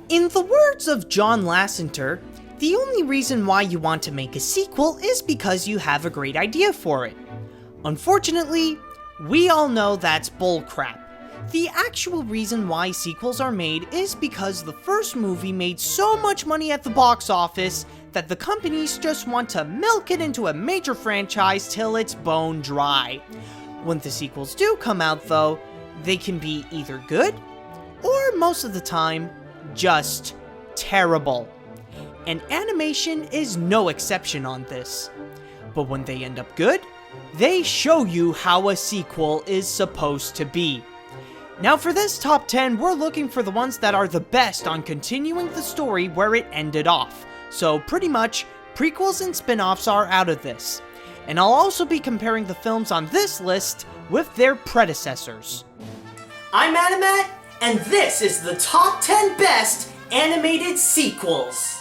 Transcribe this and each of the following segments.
In the words of John Lasseter, the only reason why you want to make a sequel is because you have a great idea for it. Unfortunately, we all know that's bullcrap. The actual reason why sequels are made is because the first movie made so much money at the box office that the companies just want to milk it into a major franchise till it's bone dry. When the sequels do come out though, they can be either good, or most of the time, just terrible. And animation is no exception on this. But when they end up good, they show you how a sequel is supposed to be. Now for this top 10, we're looking for the ones that are the best on continuing the story where it ended off. So pretty much, prequels and spin-offs are out of this. And I'll also be comparing the films on this list with their predecessors. I'm Animat, and this is the top 10 best animated sequels.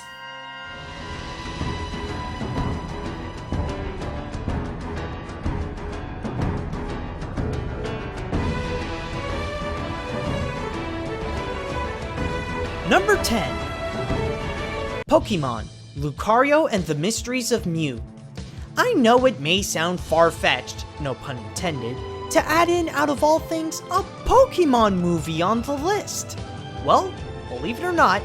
Number 10. Pokemon, Lucario and the Mysteries of Mew. I know it may sound far-fetched, no pun intended, to add in, out of all things, a Pokemon movie on the list. Well, believe it or not,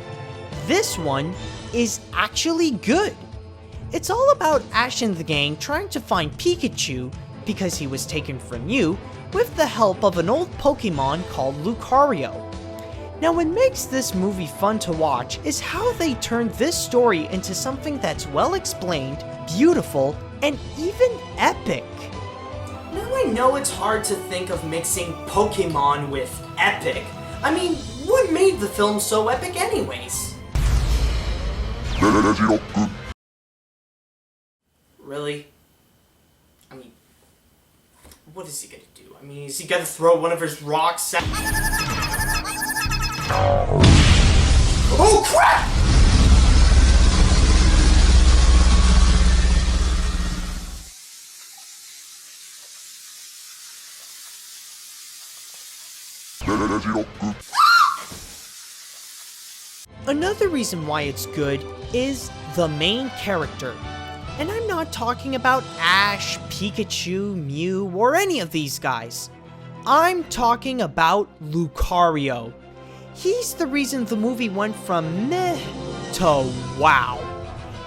this one is actually good. It's all about Ash and the gang trying to find Pikachu, because he was taken from Mew, with the help of an old Pokemon called Lucario. Now what makes this movie fun to watch is how they turned this story into something that's well explained, beautiful, and even epic. Now I know it's hard to think of mixing Pokemon with epic. I mean, what made the film so epic anyways? Really? I mean, what is he gonna do? I mean, is he gonna throw one of his rocks at... Oh crap! Another reason why it's good is the main character. And I'm not talking about Ash, Pikachu, Mew, or any of these guys. I'm talking about Lucario. He's the reason the movie went from meh to wow.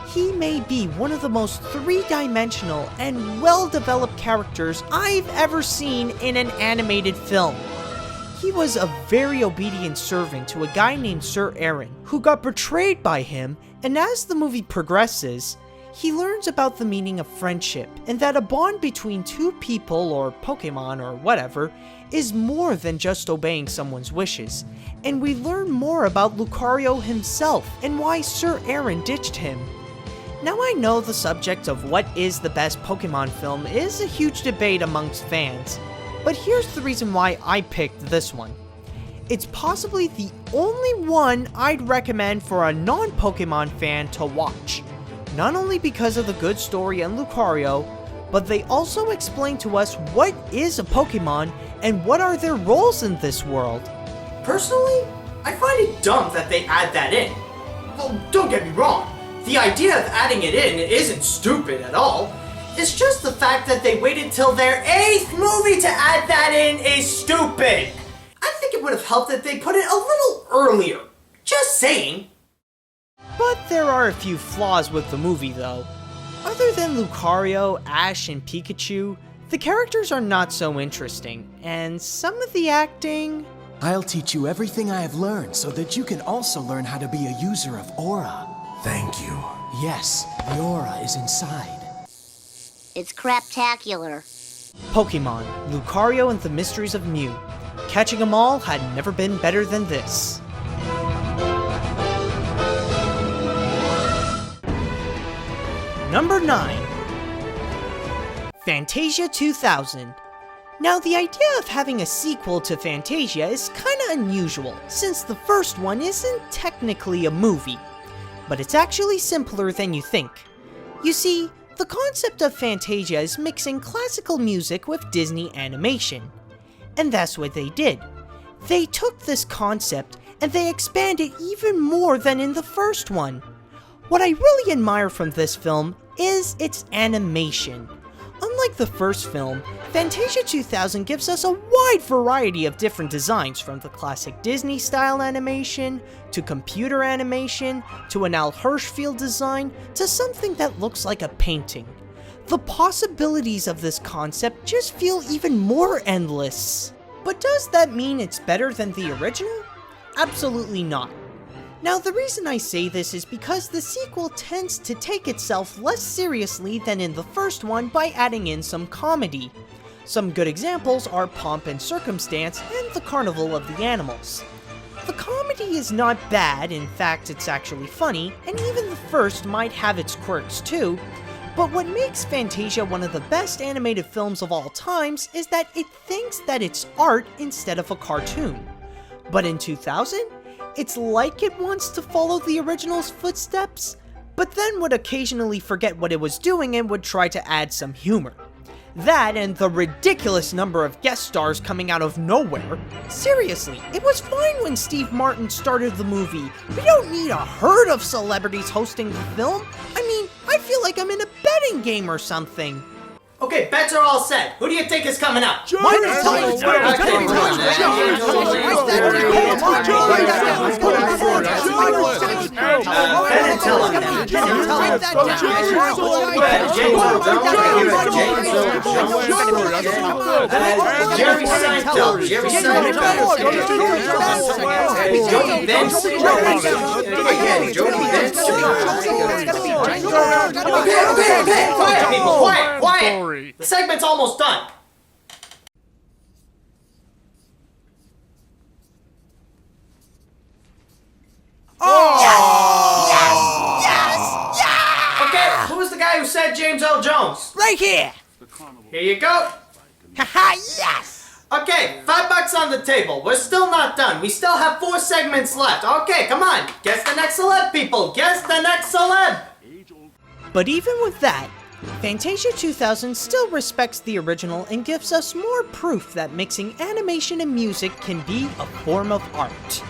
He may be one of the most three-dimensional and well-developed characters I've ever seen in an animated film. He was a very obedient servant to a guy named Sir Aaron, who got betrayed by him, and as the movie progresses, he learns about the meaning of friendship, and that a bond between two people, or Pokemon, or whatever, is more than just obeying someone's wishes. And we learn more about Lucario himself, and why Sir Aaron ditched him. Now I know the subject of what is the best Pokemon film is a huge debate amongst fans, but here's the reason why I picked this one. It's possibly the only one I'd recommend for a non-Pokemon fan to watch. Not only because of the good story and Lucario, but they also explain to us what is a Pokemon and what are their roles in this world. Personally, I find it dumb that they add that in. Well, don't get me wrong, the idea of adding it in isn't stupid at all. It's just the fact that they waited till their 8th movie to add that in is stupid. I think it would have helped if they put it a little earlier. Just saying. But there are a few flaws with the movie though. Other than Lucario, Ash, and Pikachu, the characters are not so interesting, and some of the acting... I'll teach you everything I have learned so that you can also learn how to be a user of Aura. Thank you. Yes, the Aura is inside. It's craptacular. Pokemon, Lucario and the Mysteries of Mew. Catching them all had never been better than this. Number 9. Fantasia 2000. Now the idea of having a sequel to Fantasia is kinda unusual, since the first one isn't technically a movie. But it's actually simpler than you think. You see, the concept of Fantasia is mixing classical music with Disney animation. And that's what they did. They took this concept and they expand it even more than in the first one. What I really admire from this film is its animation. Unlike the first film, Fantasia 2000 gives us a wide variety of different designs, from the classic Disney-style animation, to computer animation, to an Al Hirschfeld design, to something that looks like a painting. The possibilities of this concept just feel even more endless. But does that mean it's better than the original? Absolutely not. Now, the reason I say this is because the sequel tends to take itself less seriously than in the first one by adding in some comedy. Some good examples are Pomp and Circumstance and The Carnival of the Animals. The comedy is not bad, in fact it's actually funny, and even the first might have its quirks too, but what makes Fantasia one of the best animated films of all times is that it thinks that it's art instead of a cartoon. But in 2000, it's like it wants to follow the original's footsteps, but then would occasionally forget what it was doing and would try to add some humor. That and the ridiculous number of guest stars coming out of nowhere. Seriously, it was fine when Steve Martin started the movie. We don't need a herd of celebrities hosting the film. I mean, I feel like I'm in a betting game or something. Okay, bets are all set. Who do you think is coming up? Quiet, people, quiet. The segment's almost done. Okay, who was the guy who said James L. Jones? Right here! Here you go. Haha, yes! Okay, $5 on the table. We're still not done. We still have 4 segments left. Okay, come on. Guess the next celeb, people. Guess the next celeb. But even with that, Fantasia 2000 still respects the original and gives us more proof that mixing animation and music can be a form of art.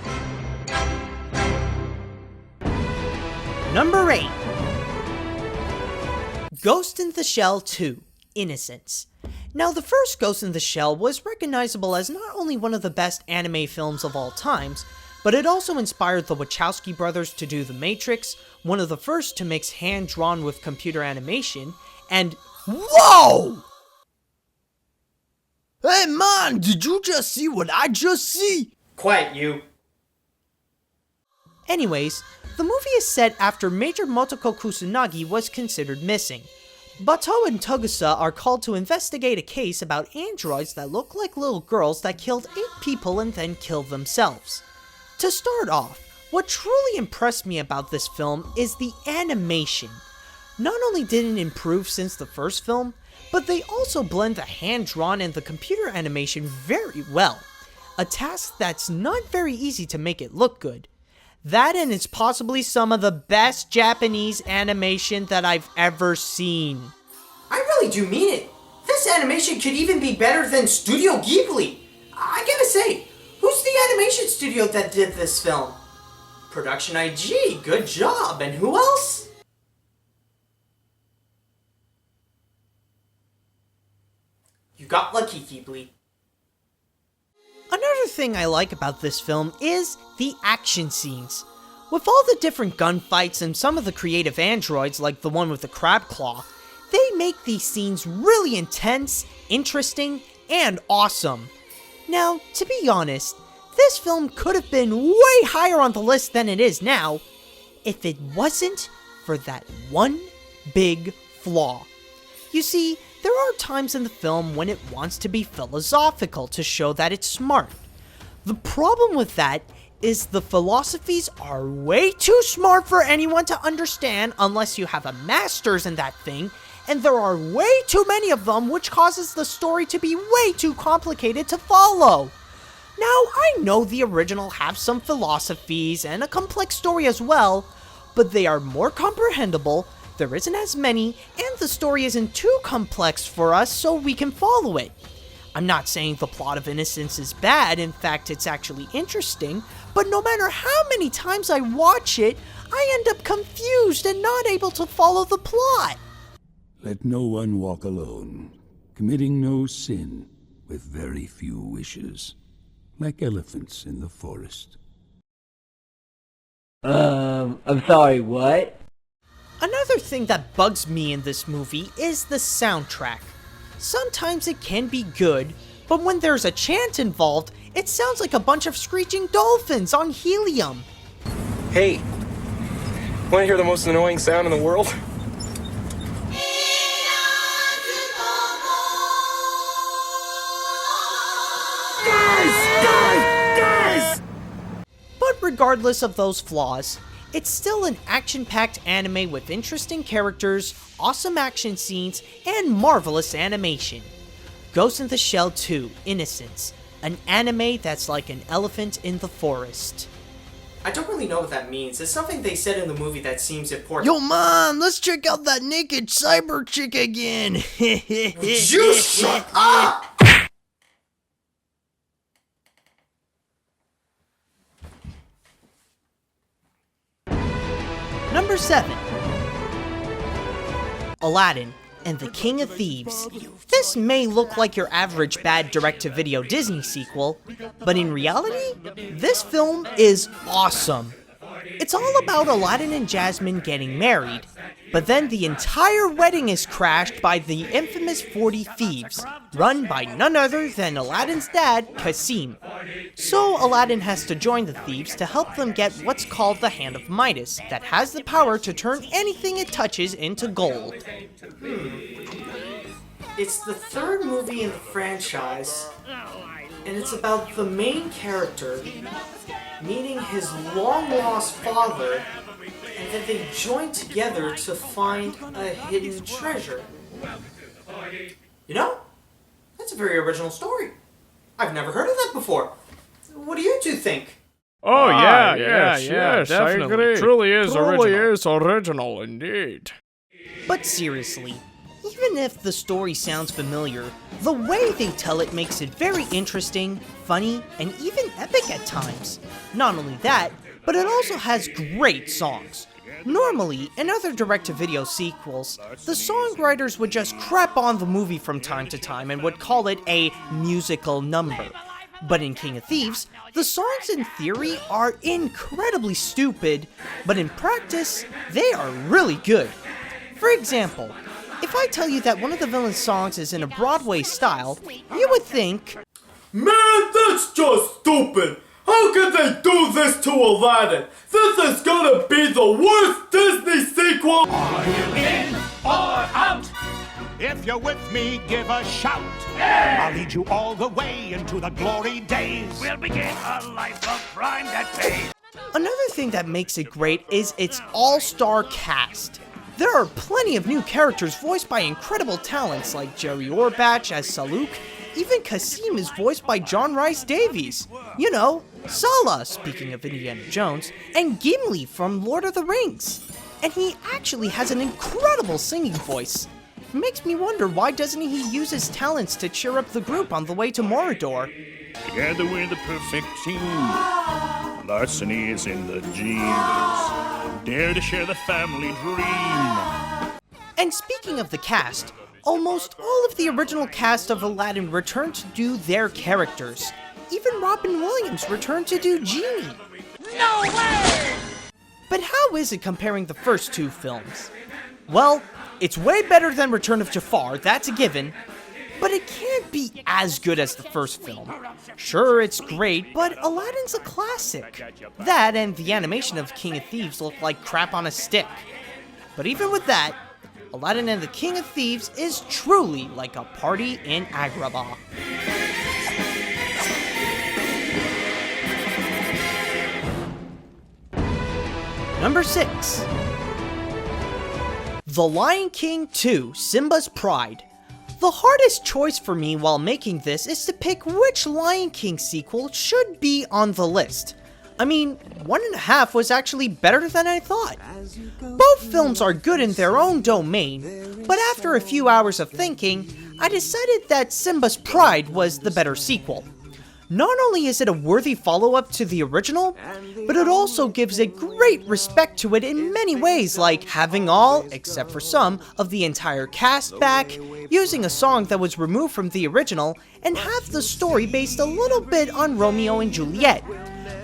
Number 8. Ghost in the Shell 2, Innocence. Now, the first Ghost in the Shell was recognizable as not only one of the best anime films of all times, but it also inspired the Wachowski brothers to do The Matrix, one of the first to mix hand-drawn with computer animation, and whoa! Hey man, did you just see what I just see? Quiet, you. Anyways, the movie is set after Major Motoko Kusanagi was considered missing. Batou and Togusa are called to investigate a case about androids that look like little girls that killed 8 people and then killed themselves. To start off, what truly impressed me about this film is the animation. Not only did it improve since the first film, but they also blend the hand-drawn and the computer animation very well. A task that's not very easy to make it look good. That, and it's possibly some of the best Japanese animation that I've ever seen. I really do mean it. This animation could even be better than Studio Ghibli. I gotta say, who's the animation studio that did this film? Production IG, good job. And who else? You got lucky, Ghibli. Another thing I like about this film is the action scenes. With all the different gunfights and some of the creative androids like the one with the crab claw, they make these scenes really intense, interesting, and awesome. Now, to be honest, this film could have been way higher on the list than it is now, if it wasn't for that one big flaw. You see, there are times in the film when it wants to be philosophical to show that it's smart. The problem with that is the philosophies are way too smart for anyone to understand unless you have a master's in that thing, and there are way too many of them, which causes the story to be way too complicated to follow. Now, I know the original have some philosophies and a complex story as well, but they are more comprehensible, there isn't as many, and the story isn't too complex for us so we can follow it. I'm not saying the plot of Innocence is bad, in fact it's actually interesting, but no matter how many times I watch it, I end up confused and not able to follow the plot. Let no one walk alone, committing no sin, with very few wishes, like elephants in the forest. I'm sorry, what? Another thing that bugs me in this movie is the soundtrack. Sometimes it can be good, but when there's a chant involved, it sounds like a bunch of screeching dolphins on helium. Hey, want to hear the most annoying sound in the world? Guys! But regardless of those flaws, it's still an action-packed anime with interesting characters, awesome action scenes, and marvelous animation. Ghost in the Shell 2: Innocence, an anime that's like an elephant in the forest. I don't really know what that means. It's something they said in the movie that seems important. Yo mom, let's check out that naked cyber chick again. You shut up! Number 7. Aladdin and the King of Thieves. This may look like your average bad direct-to-video Disney sequel, but in reality, this film is awesome. It's all about Aladdin and Jasmine getting married, but then the entire wedding is crashed by the infamous 40 Thieves, run by none other than Aladdin's dad, Cassim. So Aladdin has to join the thieves to help them get what's called the Hand of Midas, that has the power to turn anything it touches into gold. It's the third movie in the franchise, and it's about the main character meeting his long-lost father, and then they join together to find a hidden treasure. You know, that's a very original story. I've never heard of that before. What do you two think? Oh, yes, definitely. I agree. Truly is original indeed. But seriously, even if the story sounds familiar, the way they tell it makes it very interesting, funny, and even epic at times. Not only that, but it also has great songs. Normally, in other direct-to-video sequels, the songwriters would just crap on the movie from time to time and would call it a musical number. But in King of Thieves, the songs in theory are incredibly stupid, but in practice, they are really good. For example, if I tell you that one of the villain's songs is in a Broadway style, you would think, "Man, that's just stupid! How could they do this to Aladdin? This is gonna be the worst Disney sequel!" Are you in or out? If you're with me, give a shout. I'll lead you all the way into the glory days. We'll begin a life of crime that pays. Another thing that makes it great is its all-star cast. There are plenty of new characters voiced by incredible talents like Jerry Orbach as Saluk. Even Cassim is voiced by John Rhys Davies. You know, Sala, speaking of Indiana Jones, and Gimli from Lord of the Rings. And he actually has an incredible singing voice. It makes me wonder, why doesn't he use his talents to cheer up the group on the way to Mordor? Together we're the perfect team. Larceny is in the genes. Dare to share the family dream. And speaking of the cast, almost all of the original cast of Aladdin returned to do their characters. Even Robin Williams returned to do Genie. No way! But how is it comparing the first two films? Well, it's way better than Return of Jafar, that's a given, but it can't be as good as the first film. Sure, it's great, but Aladdin's a classic. That and the animation of King of Thieves look like crap on a stick. But even with that, Aladdin and the King of Thieves is truly like a party in Agrabah. Number 6. The Lion King 2: Simba's Pride. The hardest choice for me while making this is to pick which Lion King sequel should be on the list. I mean, 1.5 was actually better than I thought. Both films are good in their own domain, but after a few hours of thinking, I decided that Simba's Pride was the better sequel. Not only is it a worthy follow-up to the original, but it also gives a great respect to it in many ways, like having all, except for some, of the entire cast back, using a song that was removed from the original, and have the story based a little bit on Romeo and Juliet,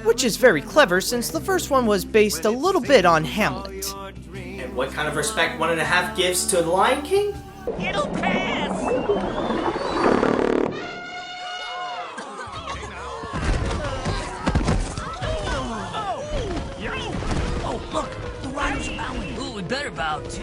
which is very clever since the first one was based a little bit on Hamlet. And what kind of respect 1.5 gives to the Lion King? It'll pass! Oh, look! The riders are bowing. Ooh, we better bow, too.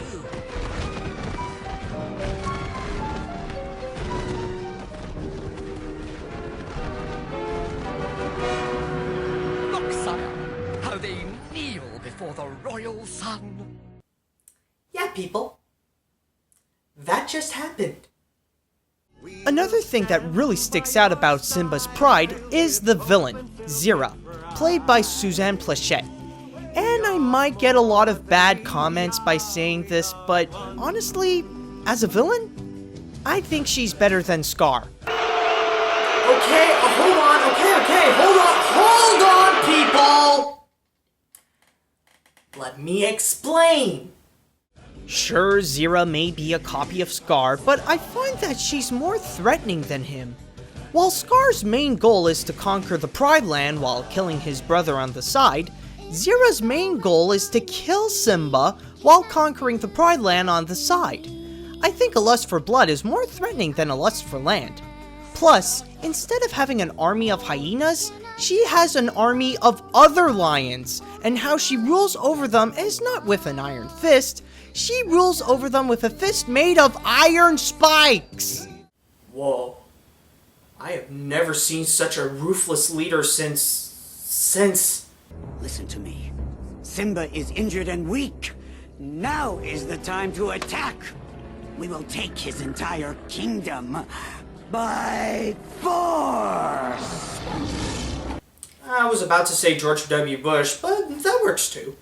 Look, sire, how they kneel before the royal son. Yeah, people. That just happened. Another thing that really sticks out about Simba's Pride is the villain, Zira, played by Suzanne Pleshette. And I might get a lot of bad comments by saying this, but honestly, as a villain, I think she's better than Scar. Okay, hold on, hold on, people! Let me explain. Sure, Zira may be a copy of Scar, but I find that she's more threatening than him. While Scar's main goal is to conquer the Pride Land while killing his brother on the side, Zira's main goal is to kill Simba while conquering the Pride Land on the side. I think a lust for blood is more threatening than a lust for land. Plus, instead of having an army of hyenas, she has an army of other lions, and how she rules over them is not with an iron fist, she rules over them with a fist made of iron spikes! Whoa. I have never seen such a ruthless leader since... Listen to me. Simba is injured and weak. Now is the time to attack. We will take his entire kingdom by force. I was about to say George W. Bush, but that works too.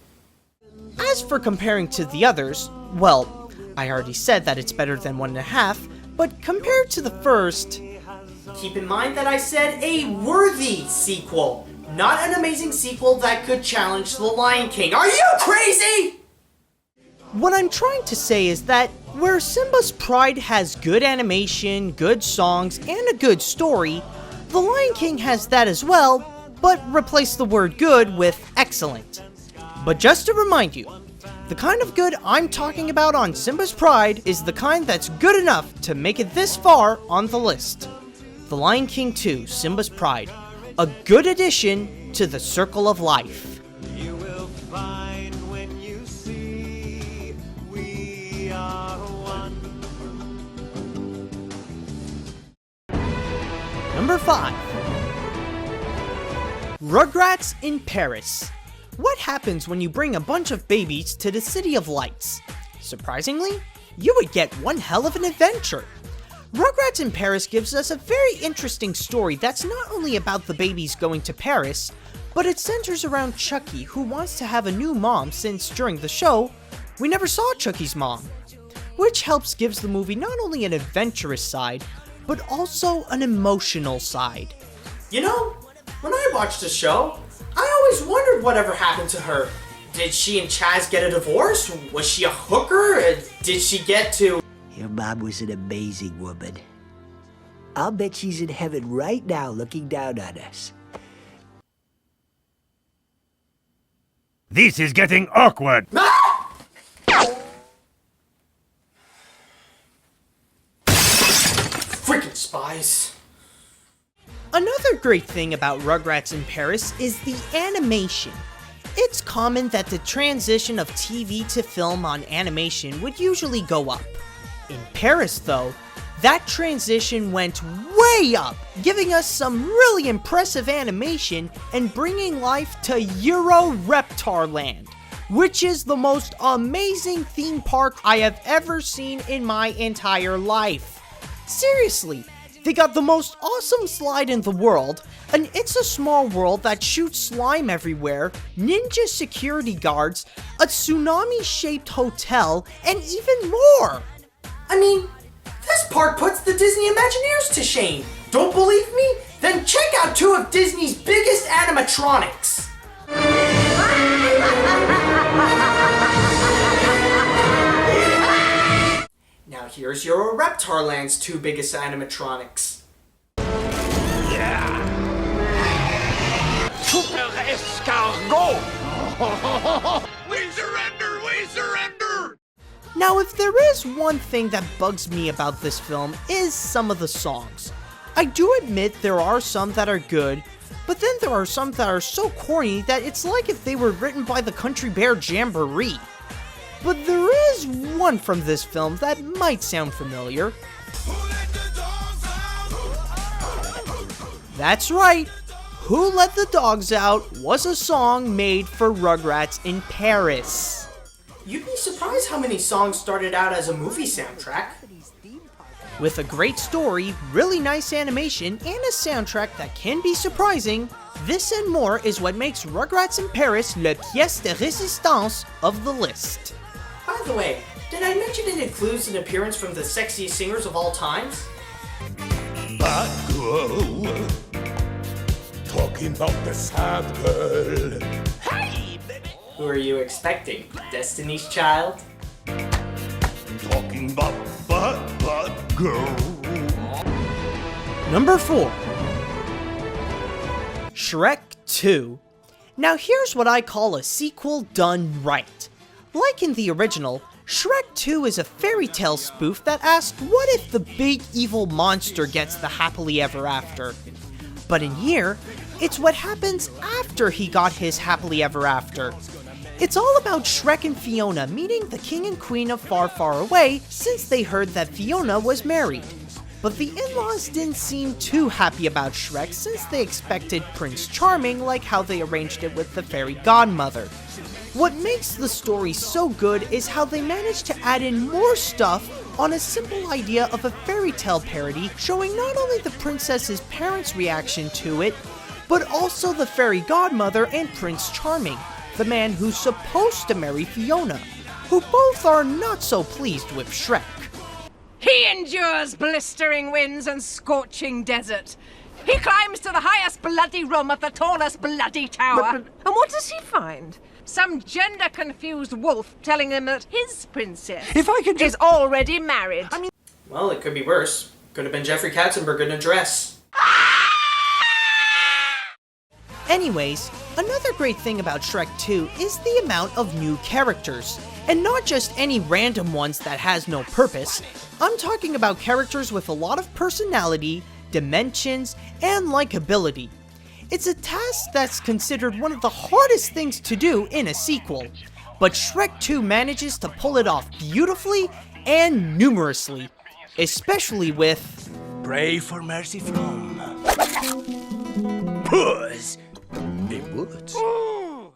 As for comparing to the others, well, I already said that it's better than 1.5, but compared to the first... Keep in mind that I said a worthy sequel, not an amazing sequel that could challenge The Lion King. Are you crazy? What I'm trying to say is that where Simba's Pride has good animation, good songs, and a good story, The Lion King has that as well, but replace the word good with excellent. But just to remind you, the kind of good I'm talking about on Simba's Pride is the kind that's good enough to make it this far on the list. The Lion King 2, Simba's Pride, a good addition to the circle of life. You will find when you see we are one. Number 5. Rugrats in Paris. What happens when you bring a bunch of babies to the City of Lights? Surprisingly, you would get one hell of an adventure. Rugrats in Paris gives us a very interesting story that's not only about the babies going to Paris, but it centers around Chucky, who wants to have a new mom since during the show, we never saw Chucky's mom. Which helps gives the movie not only an adventurous side, but also an emotional side. You know, when I watched the show, I always wondered whatever happened to her. Did she and Chaz get a divorce? Was she a hooker? Did she get to... Your mom was an amazing woman. I'll bet she's in heaven right now looking down on us. This is getting awkward. Freaking spies. Another great thing about Rugrats in Paris is the animation. It's common that the transition of TV to film on animation would usually go up. In Paris, though, that transition went way up, giving us some really impressive animation and bringing life to Euro Reptar Land, which is the most amazing theme park I have ever seen in my entire life. Seriously, they got the most awesome slide in the world, an It's a Small World that shoots slime everywhere, ninja security guards, a tsunami-shaped hotel, and even more! I mean, This part puts the Disney Imagineers to shame. Don't believe me? Then check out two of Disney's biggest animatronics. Now here's your Reptarland's two biggest animatronics. Super escargot! We surrender! We surrender! Now, if there is one thing that bugs me about this film is some of the songs. I do admit there are some that are good, but then there are some that are so corny that it's like if they were written by the Country Bear Jamboree. But there is one from this film that might sound familiar. That's right, Who Let the Dogs Out was a song made for Rugrats in Paris. You'd be surprised how many songs started out as a movie soundtrack. With a great story, really nice animation, and a soundtrack that can be surprising, this and more is what makes Rugrats in Paris la pièce de résistance of the list. By the way, did I mention it includes an appearance from the sexiest singers of all times? Bad girl. Talking about the sad girl. Hey, baby. Who are you expecting? Destiny's Child? Talking about bad girl. Number 4. Shrek II. Now here's what I call a sequel done right. Like in the original, Shrek 2 is a fairy tale spoof that asks what if the big evil monster gets the happily ever after. But in here, it's what happens after he got his happily ever after. It's all about Shrek and Fiona meeting the king and queen of Far, Far Away since they heard that Fiona was married. But the in-laws didn't seem too happy about Shrek since they expected Prince Charming like how they arranged it with the fairy godmother. What makes the story so good is how they managed to add in more stuff on a simple idea of a fairy tale parody showing not only the princess's parents' reaction to it, but also the fairy godmother and Prince Charming, the man who's supposed to marry Fiona, who both are not so pleased with Shrek. He endures blistering winds and scorching desert. He climbs to the highest bloody room of the tallest bloody tower. And what does he find? Some gender-confused wolf telling him that his princess is already married. Well, it could be worse. Could have been Jeffrey Katzenberg in a dress. Anyways, another great thing about Shrek 2 is the amount of new characters, and not just any random ones that has no purpose. I'm talking about characters with a lot of personality, dimensions, and likability. It's a task that's considered one of the hardest things to do in a sequel, but Shrek 2 manages to pull it off beautifully and numerously, especially with Pray for mercy from Puss in Boots.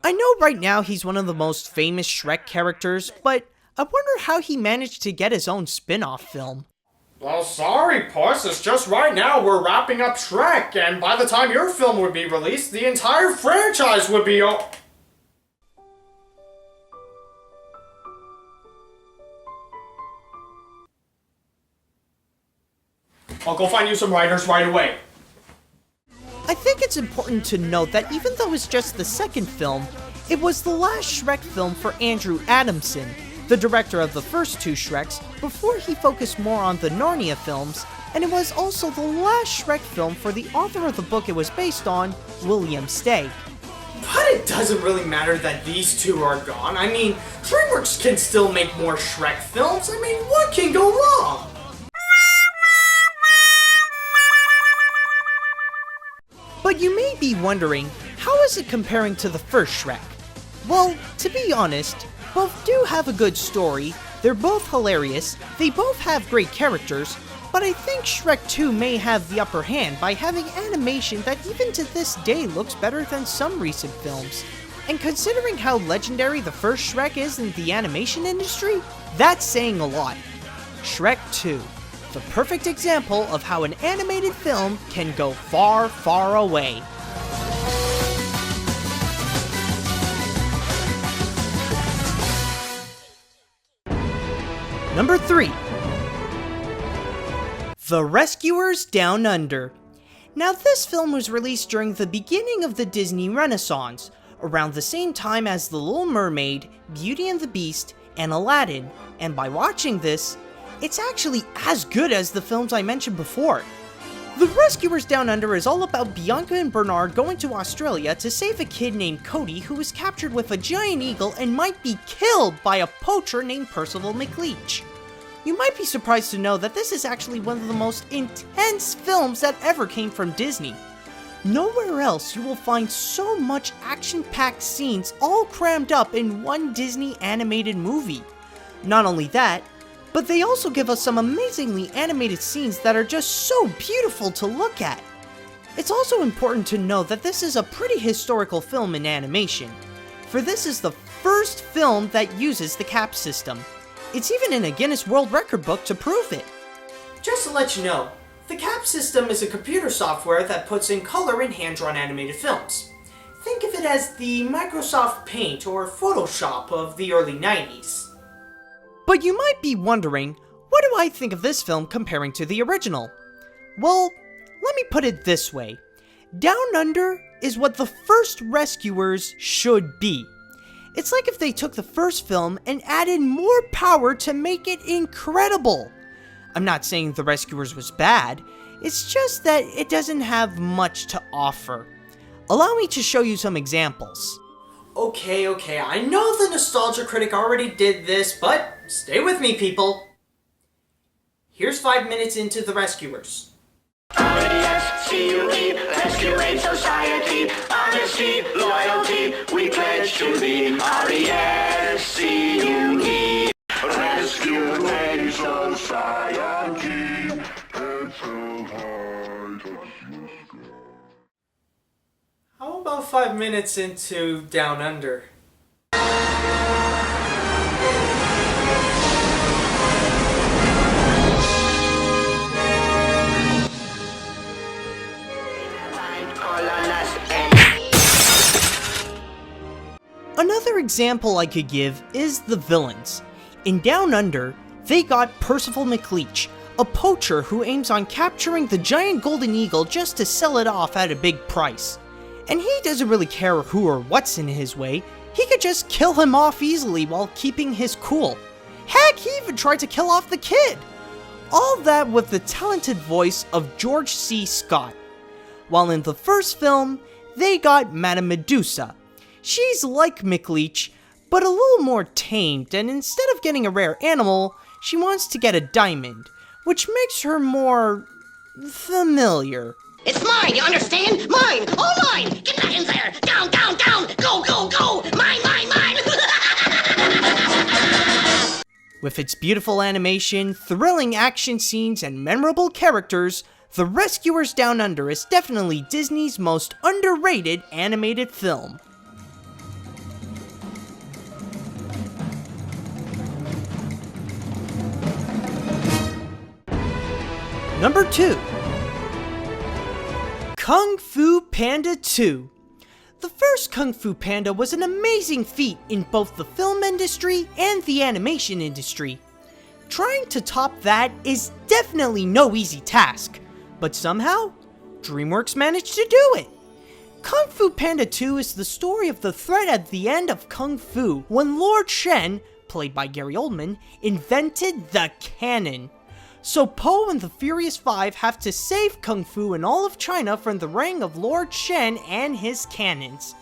I know right now he's one of the most famous Shrek characters, but I wonder how he managed to get his own spin-off film. Well, sorry, Puss. It's just right now we're wrapping up Shrek, and by the time your film would be released, the entire franchise would be I'll go find you some writers right away. I think it's important to note that even though it's just the second film, it was the last Shrek film for Andrew Adamson, the director of the first two Shreks, before he focused more on the Narnia films, and it was also the last Shrek film for the author of the book it was based on, William Steig. But it doesn't really matter that these two are gone. I mean, DreamWorks can still make more Shrek films. I mean, what can go wrong? But you may be wondering, how is it comparing to the first Shrek? Well, to be honest, both do have a good story, they're both hilarious, they both have great characters, but I think Shrek 2 may have the upper hand by having animation that even to this day looks better than some recent films. And considering how legendary the first Shrek is in the animation industry, that's saying a lot. Shrek 2. The perfect example of how an animated film can go far, far away. Number 3. The Rescuers Down Under. Now this film was released during the beginning of the Disney Renaissance, around the same time as The Little Mermaid, Beauty and the Beast, and Aladdin, and by watching this, it's actually as good as the films I mentioned before. The Rescuers Down Under is all about Bianca and Bernard going to Australia to save a kid named Cody who was captured with a giant eagle and might be killed by a poacher named Percival McLeach. You might be surprised to know that this is actually one of the most intense films that ever came from Disney. Nowhere else you will find so much action-packed scenes all crammed up in one Disney animated movie. Not only that, but they also give us some amazingly animated scenes that are just so beautiful to look at. It's also important to know that this is a pretty historical film in animation, for this is the first film that uses the cap system. It's even in a Guinness World Record book to prove it. Just to let you know, the cap system is a computer software that puts in color in hand-drawn animated films. Think of it as the Microsoft Paint or Photoshop of the early 90s. But you might be wondering, what do I think of this film comparing to the original? Well, let me put it this way. Down Under is what the first Rescuers should be. It's like if they took the first film and added more power to make it incredible. I'm not saying The Rescuers was bad, it's just that it doesn't have much to offer. Allow me to show you some examples. Okay, I know the Nostalgia Critic already did this, but stay with me, people. Here's 5 minutes into The Rescuers. R-E-S-C-U-E, rescuing society, honesty, loyalty, we pledge to thee. R-E-S-C-U-E, rescuing society, it's so hard. How about 5 minutes into Down Under? Another example I could give is the villains. In Down Under, they got Percival McLeach, a poacher who aims on capturing the giant golden eagle just to sell it off at a big price. And he doesn't really care who or what's in his way, he could just kill him off easily while keeping his cool. Heck, he even tried to kill off the kid! All that with the talented voice of George C. Scott. While in the first film, they got Madame Medusa. She's like McLeach, but a little more tamed, and instead of getting a rare animal, she wants to get a diamond, which makes her more familiar. It's mine, you understand? Mine! All mine! Get back in there! Down, down, down! Go, go, go! Mine, mine, mine! With its beautiful animation, thrilling action scenes, and memorable characters, The Rescuers Down Under is definitely Disney's most underrated animated film. Number 2. Kung Fu Panda 2. The first Kung Fu Panda was an amazing feat in both the film industry and the animation industry. Trying to top that is definitely no easy task, but somehow, DreamWorks managed to do it. Kung Fu Panda 2 is the story of the threat at the end of Kung Fu when Lord Shen, played by Gary Oldman, invented the cannon. So Po and the Furious Five have to save Kung Fu and all of China from the reign of Lord Shen and his cannons.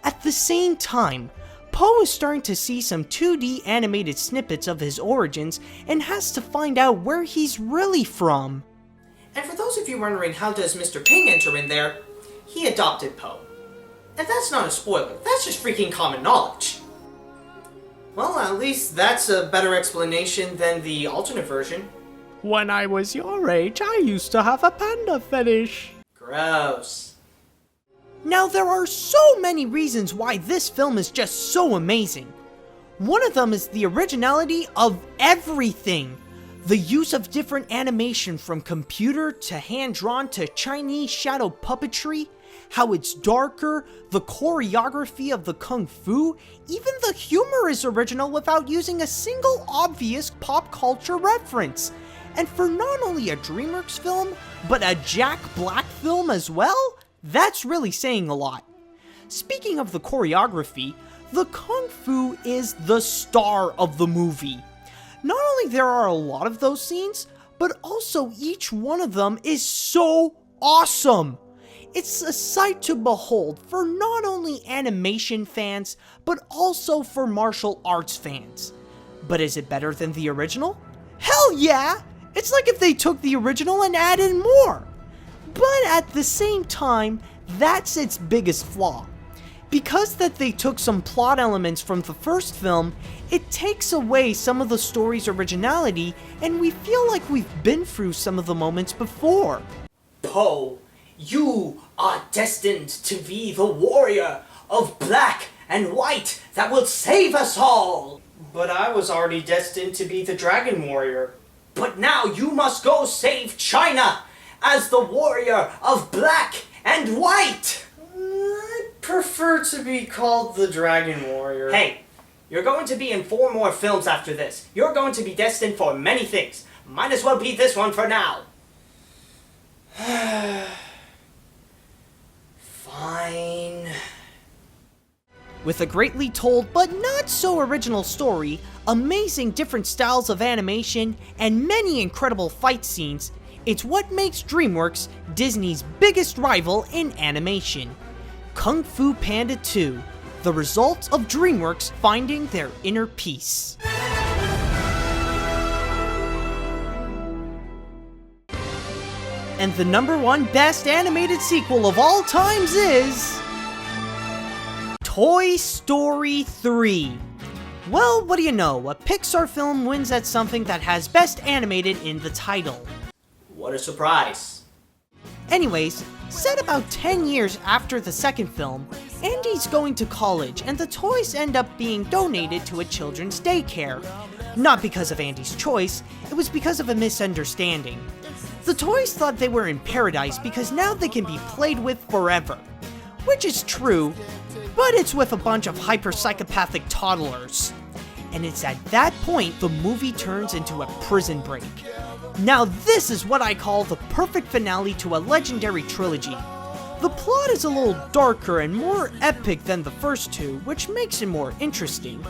At the same time, Po is starting to see some 2D animated snippets of his origins and has to find out where he's really from. And for those of you wondering how does Mr. Ping enter in there, he adopted Po. And that's not a spoiler, that's just freaking common knowledge. Well, at least that's a better explanation than the alternate version. When I was your age, I used to have a panda fetish. Gross. Now there are so many reasons why this film is just so amazing. One of them is the originality of everything. The use of different animation from computer to hand-drawn to Chinese shadow puppetry, how it's darker, the choreography of the Kung Fu, even the humor is original without using a single obvious pop culture reference. And for not only a DreamWorks film, but a Jack Black film as well, that's really saying a lot. Speaking of the choreography, the Kung Fu is the star of the movie. Not only there are a lot of those scenes, but also each one of them is so awesome. It's a sight to behold for not only animation fans, but also for martial arts fans. But is it better than the original? Hell yeah! It's like if they took the original and added more. But at the same time, that's its biggest flaw. Because that they took some plot elements from the first film, it takes away some of the story's originality, and we feel like we've been through some of the moments before. Po, you are destined to be the warrior of black and white that will save us all. But I was already destined to be the Dragon Warrior. But now you must go save China as the warrior of black and white. I prefer to be called the Dragon Warrior. Hey, you're going to be in 4 more films after this. You're going to be destined for many things. Might as well be this one for now. Fine. With a greatly told but not so original story, amazing different styles of animation, and many incredible fight scenes, it's what makes DreamWorks Disney's biggest rival in animation. Kung Fu Panda 2, the result of DreamWorks finding their inner peace. And the #1 best animated sequel of all times is Toy Story 3. Well, what do you know, a Pixar film wins at something that has Best Animated in the title. What a surprise. Anyways, set about 10 years after the second film, Andy's going to college and the toys end up being donated to a children's daycare. Not because of Andy's choice, it was because of a misunderstanding. The toys thought they were in paradise because now they can be played with forever. Which is true, but it's with a bunch of hyper-psychopathic toddlers. And it's at that point the movie turns into a prison break. Now this is what I call the perfect finale to a legendary trilogy. The plot is a little darker and more epic than the first two, which makes it more interesting.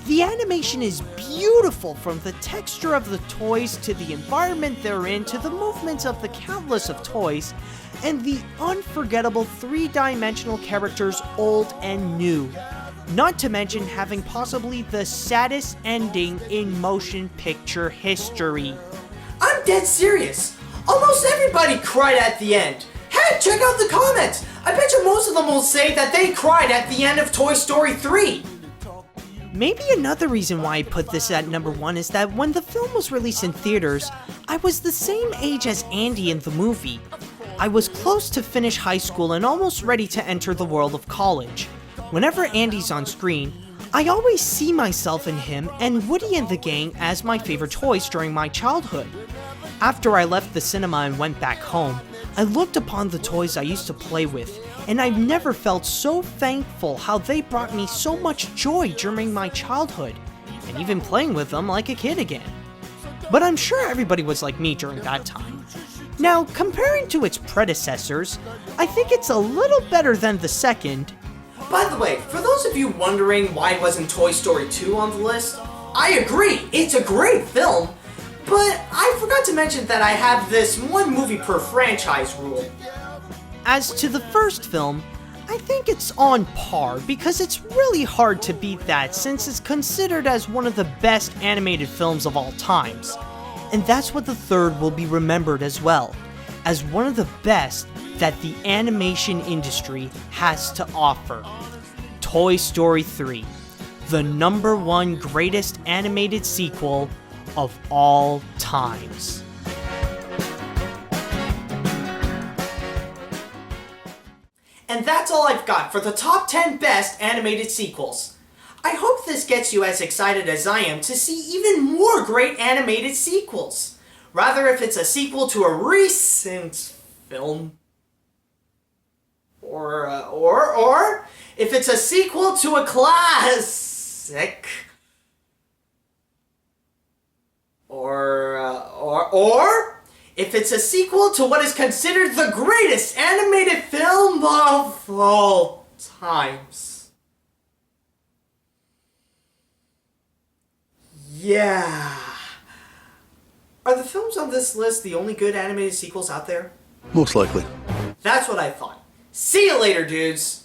The animation is beautiful, from the texture of the toys to the environment they're in to the movements of the countless of toys, and the unforgettable 3-dimensional characters old and new. Not to mention having possibly the saddest ending in motion picture history. I'm dead serious. Almost everybody cried at the end. Hey, check out the comments. I bet you most of them will say that they cried at the end of Toy Story 3. Maybe another reason why I put this at #1 is that when the film was released in theaters, I was the same age as Andy in the movie. I was close to finish high school and almost ready to enter the world of college. Whenever Andy's on screen, I always see myself in him and Woody and the gang as my favorite toys during my childhood. After I left the cinema and went back home, I looked upon the toys I used to play with, and I've never felt so thankful how they brought me so much joy during my childhood, and even playing with them like a kid again. But I'm sure everybody was like me during that time. Now, comparing to its predecessors, I think it's a little better than the second. By the way, for those of you wondering why wasn't Toy Story 2 on the list, I agree, it's a great film, but I forgot to mention that I have this one movie per franchise rule. As to the first film, I think it's on par because it's really hard to beat that since it's considered as one of the best animated films of all times. And that's what the third will be remembered as well, as one of the best that the animation industry has to offer. Toy Story 3, the #1 greatest animated sequel of all times. And that's all I've got for the top 10 best animated sequels. I hope this gets you as excited as I am to see even more great animated sequels. Rather if it's a sequel to a recent film, or if it's a sequel to a classic, Or if it's a sequel to what is considered the greatest animated film of all times. Yeah. Are the films on this list the only good animated sequels out there? Most likely. That's what I thought. See you later, dudes!